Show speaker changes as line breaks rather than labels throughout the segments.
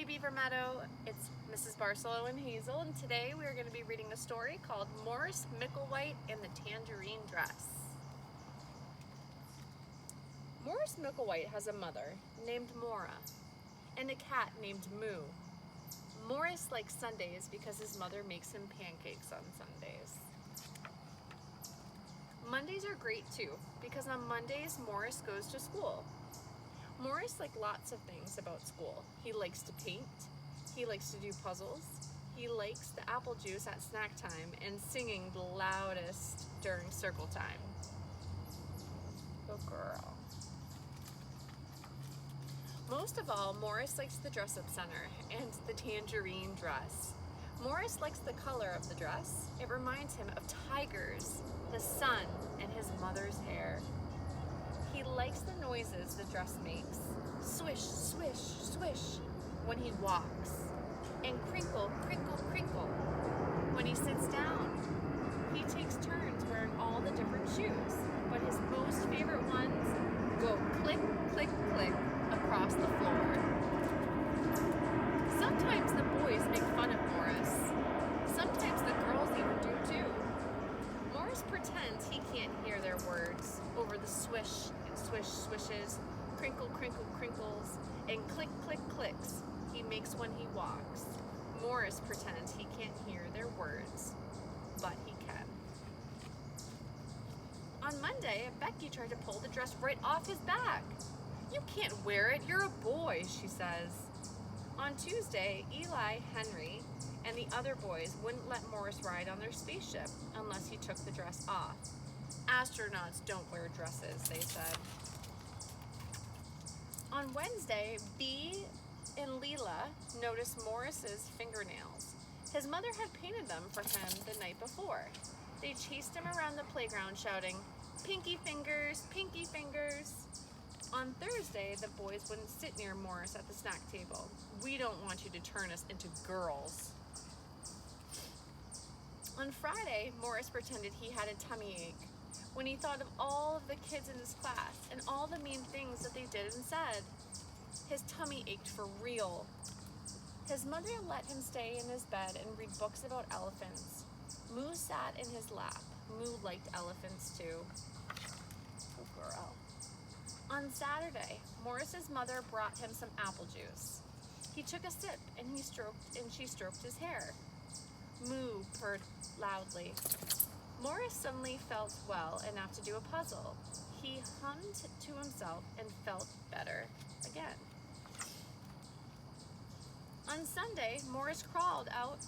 Beaver Meadow, it's Mrs. Barcelo and Hazel, and today we are going to be reading a story called Morris Micklewhite and the Tangerine Dress. Morris Micklewhite has a mother named Mora and a cat named Moo. Morris likes Sundays because his mother makes him pancakes on Sundays. Mondays are great too because on Mondays Morris goes to school. Morris likes lots of things about school. He likes to paint, he likes to do puzzles, he likes the apple juice at snack time and singing the loudest during circle time. Good girl. Most of all, Morris likes the dress-up center and the tangerine dress. Morris likes the color of the dress. It reminds him of tigers, the sun, and his mother's hair. He likes the noises the dress makes, swish, swish, swish, when he walks, and crinkle, crinkle, crinkle, when he sits down. He takes turns wearing all the different shoes, but his most favorite ones go click, click, click across the floor. Sometimes the boys make fun of Morris. Sometimes the girls even do too. Morris pretends he can't hear their words over the swish and swish swishes, crinkle, crinkle, crinkles, and click, click, clicks he makes when he walks. Morris pretends he can't hear their words, but he can. On Monday, Becky tried to pull the dress right off his back. "You can't wear it, you're a boy," she says. On Tuesday, Eli, Henry, and the other boys wouldn't let Morris ride on their spaceship unless he took the dress off. Astronauts don't wear dresses, they said. On Wednesday, Bee and Leela noticed Morris's fingernails. His mother had painted them for him the night before. They chased him around the playground shouting, "Pinky fingers, pinky fingers." On Thursday, the boys wouldn't sit near Morris at the snack table. "We don't want you to turn us into girls." On Friday, Morris pretended he had a tummy ache when he thought of all of the kids in his class and all the mean things that they did and said. His tummy ached for real. His mother let him stay in his bed and read books about elephants. Moo sat in his lap. Moo liked elephants too. Good girl. On Saturday, Morris's mother brought him some apple juice. He took a sip and she stroked his hair. Moo purred loudly. Morris suddenly felt well enough to do a puzzle. He hummed to himself and felt better again. On Sunday, Morris crawled out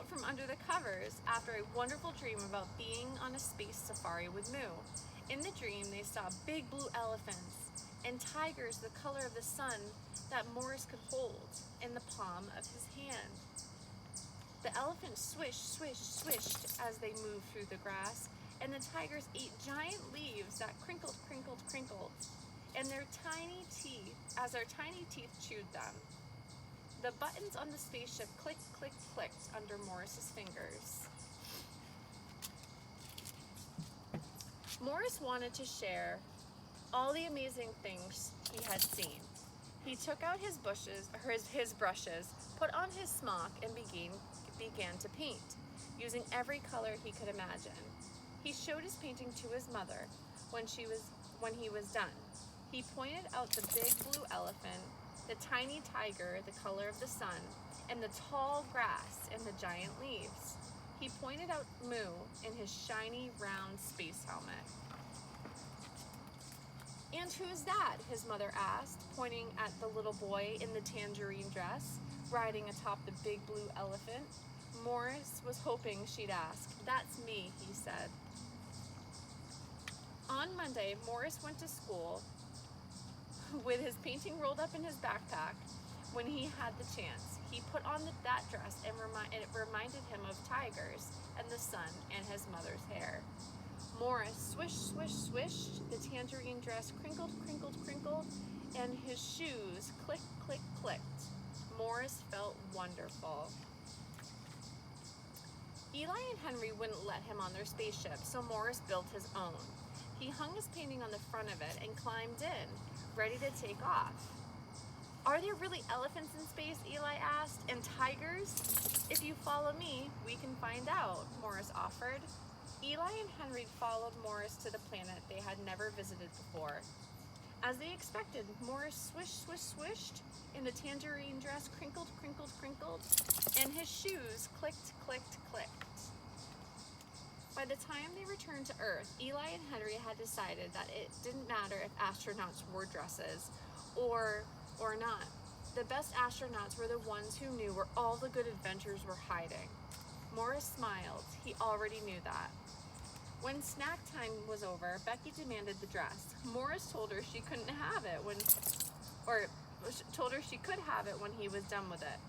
from under the covers after a wonderful dream about being on a space safari with Moo. In the dream, they saw big blue elephants and tigers the color of the sun that Morris could hold in the palm of his hand. The elephants swished, swished, swished as they moved through the grass, and the tigers ate giant leaves that crinkled, crinkled, crinkled, and their tiny teeth chewed them. The buttons on the spaceship clicked, clicked, clicked under Morris's fingers. Morris wanted to share all the amazing things he had seen. He took out his brushes, put on his smock, and began to paint, using every color he could imagine. He showed his painting to his mother when he was done. He pointed out the big blue elephant, the tiny tiger, the color of the sun, and the tall grass and the giant leaves. He pointed out Moo in his shiny, round space helmet. "And who's that?" his mother asked, pointing at the little boy in the tangerine dress, riding atop the big blue elephant. Morris was hoping she'd ask. "That's me," he said. On Monday, Morris went to school with his painting rolled up in his backpack. When he had the chance, he put on that dress and it reminded him of tigers and the sun and his mother's hair. Morris swish, swish, swish, the tangerine dress crinkled, crinkled, crinkled, and his shoes click, click, clicked. Morris felt wonderful. Eli and Henry wouldn't let him on their spaceship, so Morris built his own. He hung his painting on the front of it and climbed in, ready to take off. Are there really elephants in space? Eli asked. And tigers? If you follow me, we can find out, Morris offered. Eli and Henry followed Morris to the planet they had never visited before. As they expected, Morris swished, swished, swished, and the tangerine dress crinkled, crinkled, crinkled, and his shoes clicked, clicked, clicked. By the time they returned to Earth, Eli and Henry had decided that it didn't matter if astronauts wore dresses or not. The best astronauts were the ones who knew where all the good adventures were hiding. Morris smiled. He already knew that. When snack time was over, Becky demanded the dress. Morris told her she couldn't have it told her she could have it when he was done with it.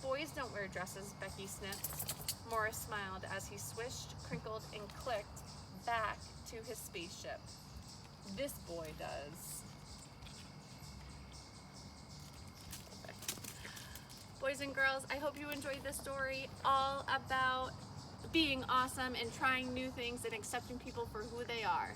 Boys don't wear dresses, Becky sniffed. Morris smiled as he swished, crinkled, and clicked back to his spaceship. This boy does. Boys and girls, I hope you enjoyed this story all about being awesome and trying new things and accepting people for who they are.